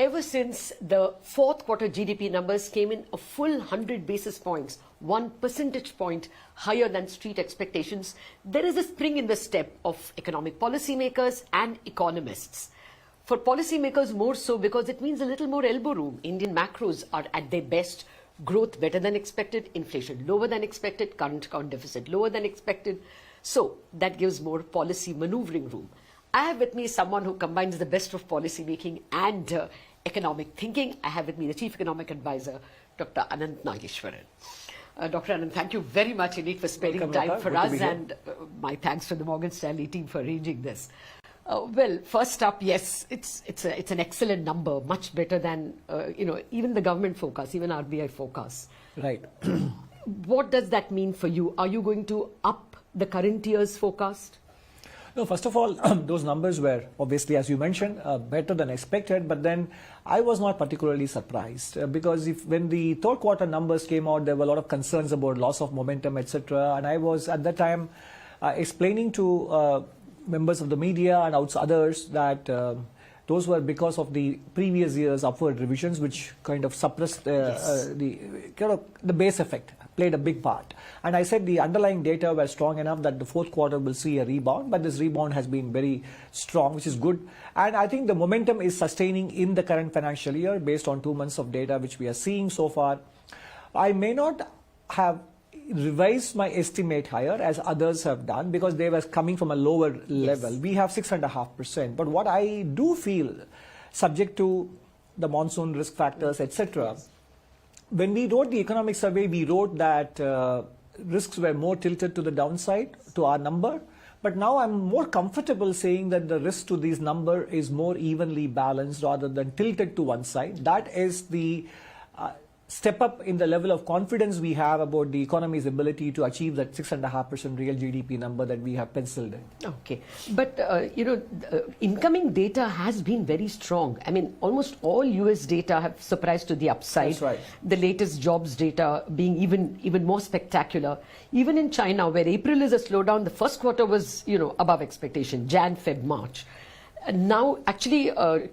ever since the fourth quarter GDP numbers came in a full 100 basis points, 1 percentage point higher than street expectations, there is a spring in the step of economic policymakers and economists. For policymakers more so because it means a little more elbow room. Indian macros are at their best. Growth better than expected, inflation lower than expected, current account deficit lower than expected. So that gives more policy maneuvering room. I have with me someone who combines the best of policy making and economic thinking. I have with me the Chief Economic Advisor, Dr. Anantha Nageswaran. Dr. Anand, thank you very much indeed for sparing time for us, and my thanks to the Morgan Stanley team for arranging this. Well, first up, yes, it's an excellent number, much better than even the government forecast, even RBI forecast. Right. What does that mean for you? Are you going to up the current year's forecast? No, first of all, those numbers were obviously, as you mentioned, better than expected. But then I was not particularly surprised because when the third quarter numbers came out, there were a lot of concerns about loss of momentum, etc. And I was at that time explaining to members of the media and others that those were because of the previous year's upward revisions, which kind of suppressed the base effect, played a big part. And I said the underlying data were strong enough that the fourth quarter will see a rebound, but this rebound has been very strong, which is good. And I think the momentum is sustaining in the current financial year based on 2 months of data which we are seeing so far. I may not have revised my estimate higher as others have done because they were coming from a lower level. We have 6.5%. But what I do feel, subject to the monsoon risk factors, etc., when we wrote the economic survey, we wrote that risks were more tilted to the downside to our number. But now I'm more comfortable saying that the risk to this number is more evenly balanced rather than tilted to one side. That is the step up in the level of confidence we have about the economy's ability to achieve that 6.5% real GDP number that we have penciled in. Okay. But, incoming data has been very strong. I mean, almost all US data have surprised to the upside. That's right. The latest jobs data being even more spectacular. Even in China, where April is a slowdown, the first quarter was, above expectation, Jan, Feb, March. Now, actually,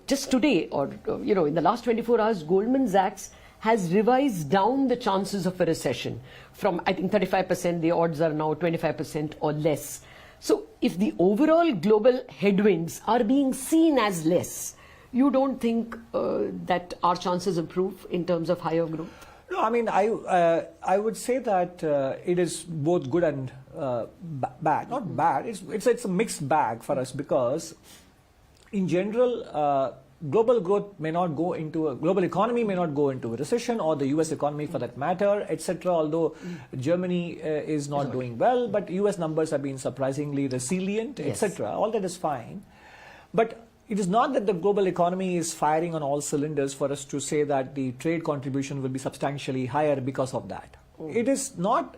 just today or, in the last 24 hours, Goldman Sachs has revised down the chances of a recession from, I think, 35%, the odds are now 25% or less. So if the overall global headwinds are being seen as less, you don't think that our chances improve in terms of higher growth? No, I mean, I would say that it is both good and bad. Not bad, it's a mixed bag for us because in general, global economy may not go into a recession, or the US economy for that matter, etc. Although Germany is not doing well, but US numbers have been surprisingly resilient, etc. All that is fine. But it is not that the global economy is firing on all cylinders for us to say that the trade contribution will be substantially higher because of that. It is not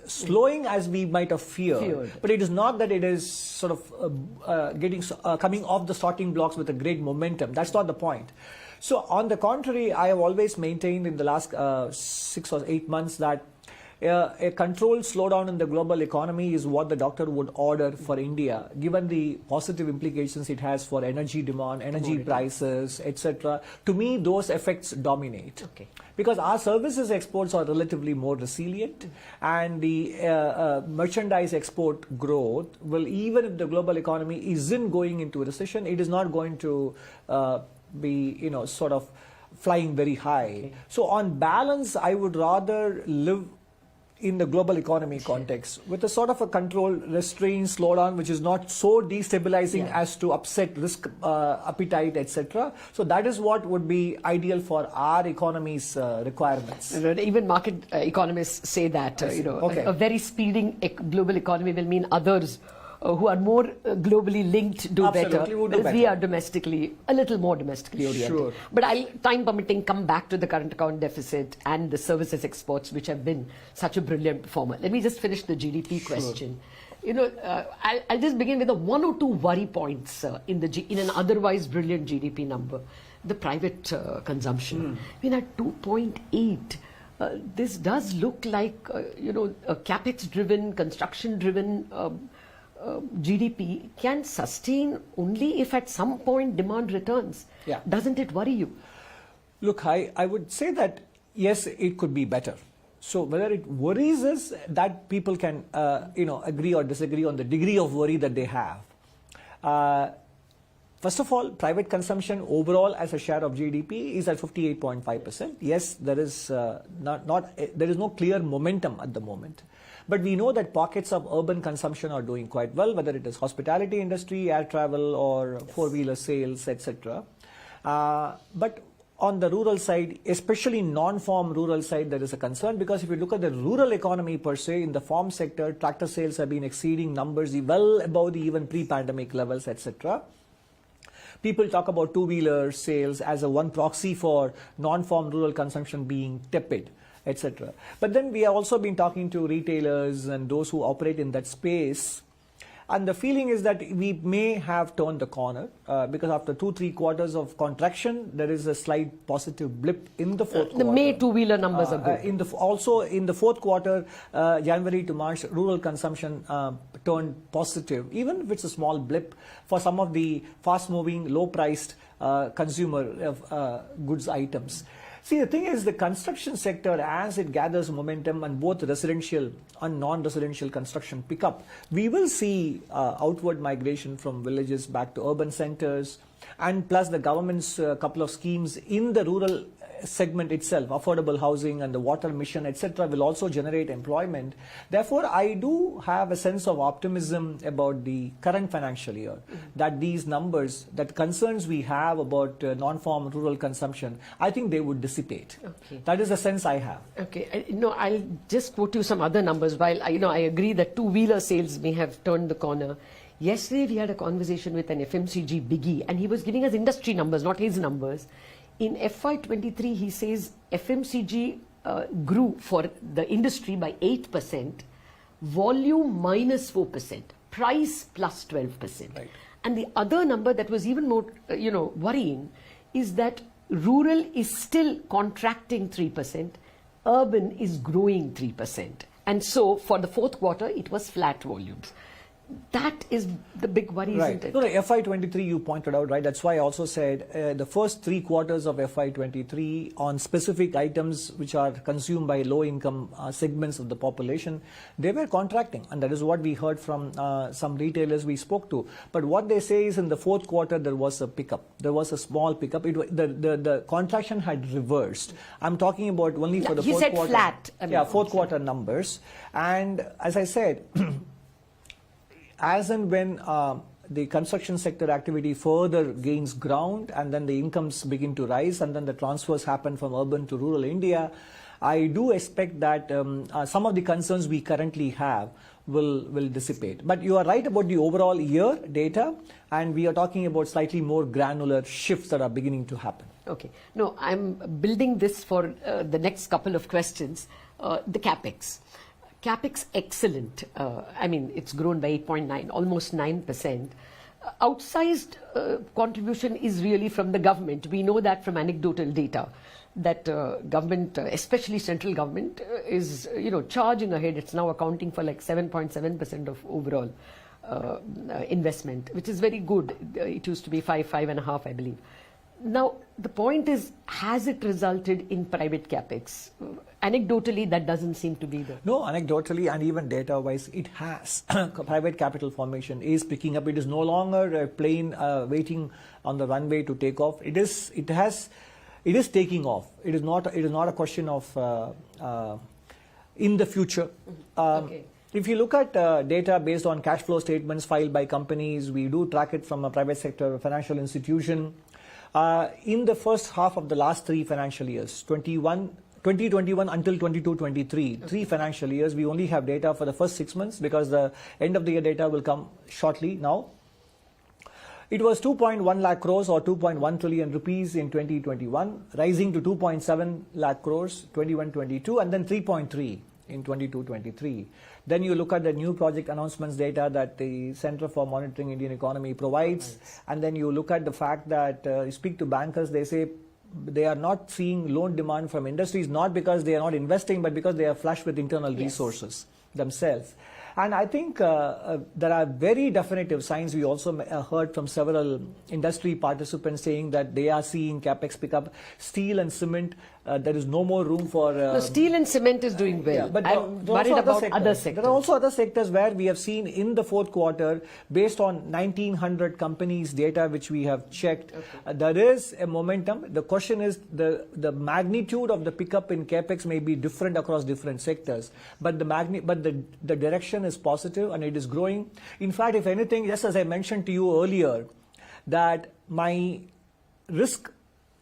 slowing as we might have feared, but it is not that it is sort of coming off the starting blocks with a great momentum. That's not the point. So on the contrary, I have always maintained in the last 6 or 8 months that a controlled slowdown in the global economy is what the doctor would order for India, given the positive implications it has for energy demand, energy prices, etc. To me, those effects dominate. Okay. Because our services exports are relatively more resilient, and the merchandise export growth will, even if the global economy isn't going into a recession, it is not going to be, sort of flying very high. Okay. So on balance, I would rather live in the global economy context with a sort of a controlled, restrained slowdown, which is not so destabilizing as to upset risk appetite, etc. So that is what would be ideal for our economy's requirements. Even market economists say that a very speeding global economy will mean others who are more globally linked do better. We are a little more domestically oriented. Sure. But I'll, time permitting, come back to the current account deficit and the services exports, which have been such a brilliant performer. Let me just finish the GDP question. I'll just begin with the 1 or 2 worry points in an otherwise brilliant GDP number. The private consumption. At 2.8. This does look like, a capex-driven, construction-driven GDP can sustain only if at some point demand returns. Yeah. Doesn't it worry you? Look, I would say that yes, it could be better. So whether it worries us, that people can agree or disagree on the degree of worry that they have. First of all, private consumption overall as a share of GDP is at 58.5%. Yes, there is there is no clear momentum at the moment. But we know that pockets of urban consumption are doing quite well, whether it is hospitality industry, air travel, or four-wheeler sales, etc. But on the rural side, especially non-farm rural side, there is a concern, because if you look at the rural economy per se, in the farm sector, tractor sales have been exceeding numbers well above the even pre-pandemic levels, etc. People talk about two-wheeler sales as a one proxy for non-farm rural consumption being tepid, etc. But then we have also been talking to retailers and those who operate in that space, and the feeling is that we may have turned the corner because after 2-3 quarters of contraction, there is a slight positive blip in the fourth quarter. The May two-wheeler numbers are good. Also in the fourth quarter, January to March, rural consumption turned positive, even if it's a small blip for some of the fast-moving, low-priced consumer goods items. See, the thing is, the construction sector, as it gathers momentum and both residential and non-residential construction pick up, we will see outward migration from villages back to urban centers, and plus the government's couple of schemes in the rural segment itself, affordable housing and the water mission, etc., will also generate employment. Therefore, I do have a sense of optimism about the current financial year, that these numbers, that concerns we have about non-farm rural consumption, I think they would dissipate. Okay. That is the sense I have. Okay, I'll just quote you some other numbers. While I agree that two-wheeler sales may have turned the corner. Yesterday, we had a conversation with an FMCG biggie, and he was giving us industry numbers, not his numbers. In FY23, he says FMCG grew for the industry by 8%, volume minus 4%, price plus 12%. Right. And the other number that was even more, worrying is that rural is still contracting 3%, urban is growing 3%. And so for the fourth quarter, it was flat volumes. That is the big worry, Right. isn't it? No, the FY23 you pointed out, right? That's why I also said the first 3 quarters of FY23 on specific items which are consumed by low-income segments of the population, they were contracting, and that is what we heard from some retailers we spoke to. But what they say is in the fourth quarter there was a pickup. There was a small pickup. The contraction had reversed. I'm talking about only for the He fourth said quarter. flat. Fourth quarter numbers. And as I said, as and when the construction sector activity further gains ground and then the incomes begin to rise and then the transfers happen from urban to rural India, I do expect that some of the concerns we currently have will dissipate. But you are right about the overall year data, and we are talking about slightly more granular shifts that are beginning to happen. Okay. No, I'm building this for the next couple of questions. The Capex. Capex, excellent. It's grown by 8.9, almost 9%. Outsized contribution is really from the government. We know that from anecdotal data, that government, especially central government, is charging ahead. It's now accounting for like 7.7% of overall investment, which is very good. It used to be 5.5, I believe. Now, the point is, has it resulted in private capex? Anecdotally, that doesn't seem to be there. No, anecdotally and even data-wise, it has. Private capital formation is picking up. It is no longer a plane waiting on the runway to take off. It is taking off. It is not a question of in the future. Okay. If you look at data based on cash flow statements filed by companies, we do track it from a private sector financial institution. In the first half of the last 3 financial years, 2021 until 22-23, 3 financial years, we only have data for the first 6 months because the end of the year data will come shortly now. It was 2.1 lakh crores or 2.1 trillion rupees in 2021, rising to 2.7 lakh crores 21-22, and then 3.3 in 22-23. Then you look at the new project announcements data that the Center for Monitoring Indian Economy provides, and then you look at the fact that you speak to bankers, they say they are not seeing loan demand from industries, not because they are not investing, but because they are flush with internal resources themselves. And I think there are very definitive signs. We also heard from several industry participants saying that they are seeing capex pick up. Steel and cement, there is no more room for... no, steel and cement is doing well. Yeah, but I'm worried about other sectors. There are also other sectors where we have seen in the fourth quarter, based on 1,900 companies' data which we have checked, there is a momentum. The question is the magnitude of the pickup in capex may be different across different sectors, but the direction is positive and it is growing. In fact, if anything, just as I mentioned to you earlier, that my risk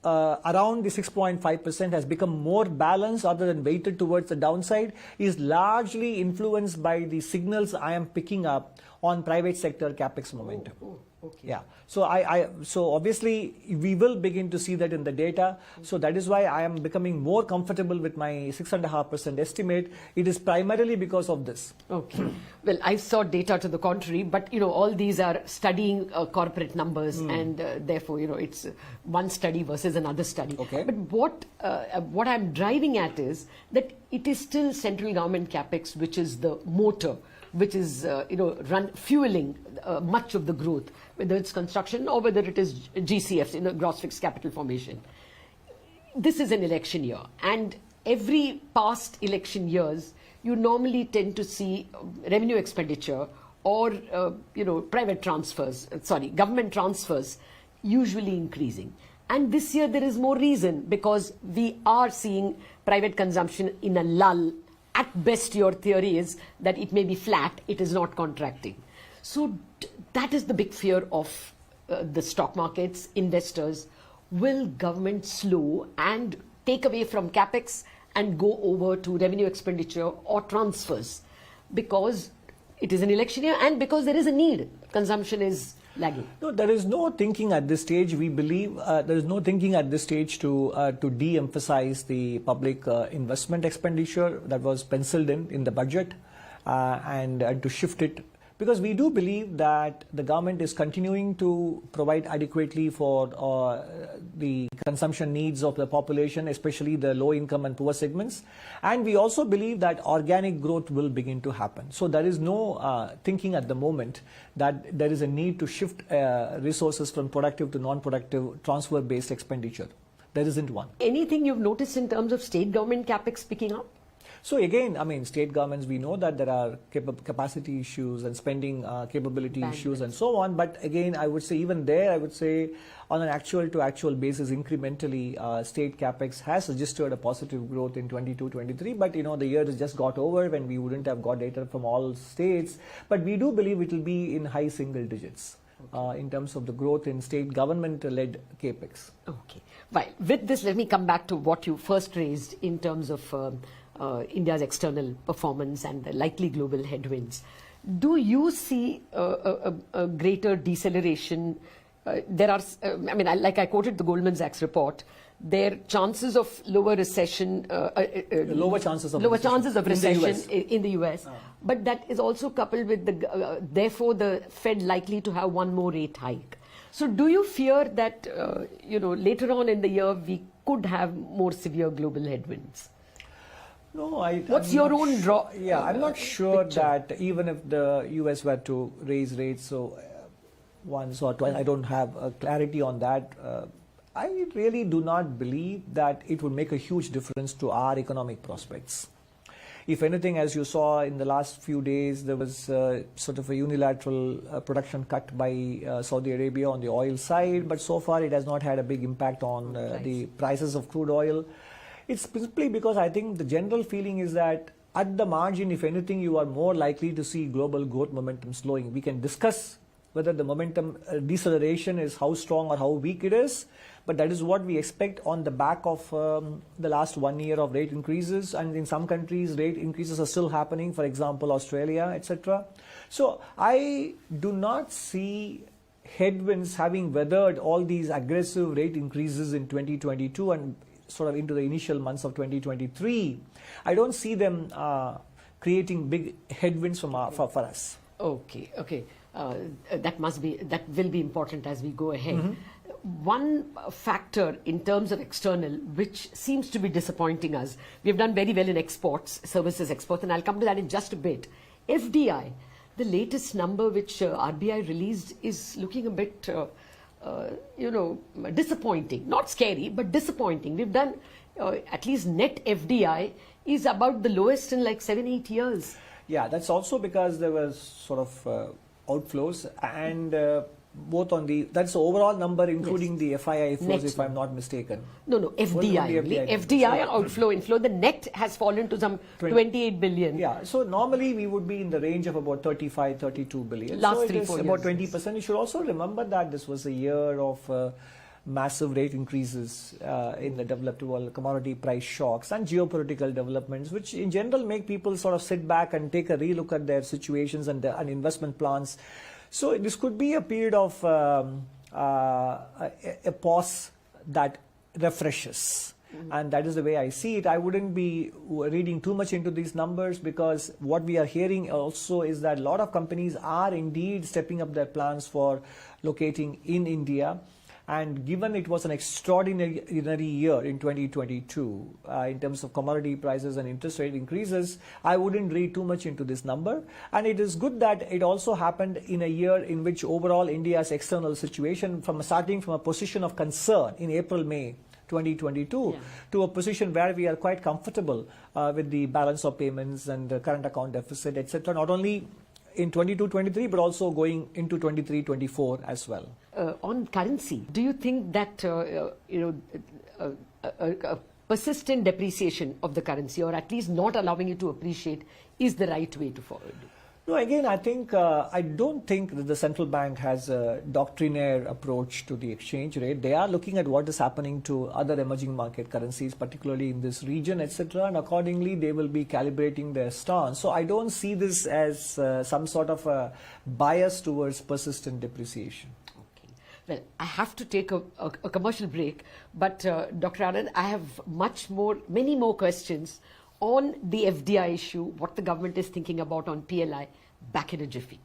around the 6.5% has become more balanced other than weighted towards the downside, is largely influenced by the signals I am picking up on private sector capex momentum. Okay. Yeah. So obviously we will begin to see that in the data. So that is why I am becoming more comfortable with my 6.5% estimate. It is primarily because of this. Okay. Well, I saw data to the contrary, but all these are studying corporate numbers, and therefore it's one study versus another study. Okay. But what I'm driving at is that it is still central government capex which is the motor, which is fueling much of the growth, whether it's construction or whether it is GCFs, gross fixed capital formation. This is an election year, and every past election years, you normally tend to see revenue expenditure or government transfers usually increasing. And this year there is more reason because we are seeing private consumption in a lull. At best, your theory is that it may be flat, it is not contracting. So that is the big fear of the stock markets, investors. Will government slow and take away from capex and go over to revenue expenditure or transfers? Because it is an election year and because there is a need. Consumption is lagging. No, there is no thinking at this stage. We believe there is no thinking at this stage to de-emphasize the public investment expenditure that was penciled in the budget and to shift it. Because we do believe that the government is continuing to provide adequately for the consumption needs of the population, especially the low income and poor segments. And we also believe that organic growth will begin to happen. So there is no thinking at the moment that there is a need to shift resources from productive to non-productive transfer-based expenditure. There isn't one. Anything you've noticed in terms of state government capex picking up? So again, I mean, state governments, we know that there are capacity issues and spending capability issues and so on. But again, I would say even there, I would say on an actual to actual basis, incrementally, state capex has registered a positive growth in 22-23. But the year has just got over when we wouldn't have got data from all states. But we do believe it will be in high single digits. In terms of the growth in state government-led capex. Okay. Well, with this, let me come back to what you first raised in terms of India's external performance and the likely global headwinds. Do you see a greater deceleration? There are, like I quoted the Goldman Sachs report, their chances of lower recession, lower chances of recession in the US. But that is also coupled with therefore the Fed likely to have one more rate hike. So do you fear that later on in the year we could have more severe global headwinds? No, What's your own draw? Yeah, I'm not sure that even if the US were to raise rates once or twice, I don't have clarity on that. I really do not believe that it would make a huge difference to our economic prospects. If anything, as you saw in the last few days, there was sort of a unilateral production cut by Saudi Arabia on the oil side, but so far it has not had a big impact on the prices of crude oil. It's simply because I think the general feeling is that at the margin, if anything, you are more likely to see global growth momentum slowing. We can discuss whether the momentum deceleration is how strong or how weak it is, but that is what we expect on the back of the last 1 year of rate increases, and in some countries rate increases are still happening, for example Australia, etc. So I do not see headwinds having weathered all these aggressive rate increases in 2022 and sort of into the initial months of 2023. I don't see them creating big headwinds for us. Okay. That will be important as we go ahead. Mm-hmm. One factor in terms of external, which seems to be disappointing us, we have done very well in exports, services exports, and I'll come to that in just a bit, FDI, the latest number which RBI released is looking a bit, disappointing. Not scary, but disappointing. We've done, at least net FDI is about the lowest in like 7-8 years. Yeah, that's also because there was sort of outflows and both on that's the overall number including the FII flows, if I'm not mistaken. No, FDI. FDI outflow, inflow. The net has fallen to some 28 billion. Yeah, so normally we would be in the range of about 35, 32 billion. Last so 3-4 years. About 20%. You should also remember that this was a year of massive rate increases in the developed world, commodity price shocks and geopolitical developments, which in general make people sort of sit back and take a relook at their situations and investment plans. So this could be a period of a pause that refreshes. And that is the way I see it. I wouldn't be reading too much into these numbers because what we are hearing also is that a lot of companies are indeed stepping up their plans for locating in India. And given it was an extraordinary year in 2022 in terms of commodity prices and interest rate increases, I wouldn't read too much into this number. And it is good that it also happened in a year in which overall India's external situation, starting from a position of concern in April, May 2022 to a position where we are quite comfortable with the balance of payments and the current account deficit, etc. Not only in 22-23, but also going into 23-24 as well. On currency, do you think that a persistent depreciation of the currency, or at least not allowing it to appreciate, is the right way to forward? No, again, I think I don't think that the central bank has a doctrinaire approach to the exchange rate. They are looking at what is happening to other emerging market currencies, particularly in this region, etc., and accordingly they will be calibrating their stance. So I don't see this as some sort of a bias towards persistent depreciation. Okay. Well, I have to take a commercial break, but Dr. Anand, I have many more questions on the FDI issue, what the government is thinking about on PLI, back in a jiffy.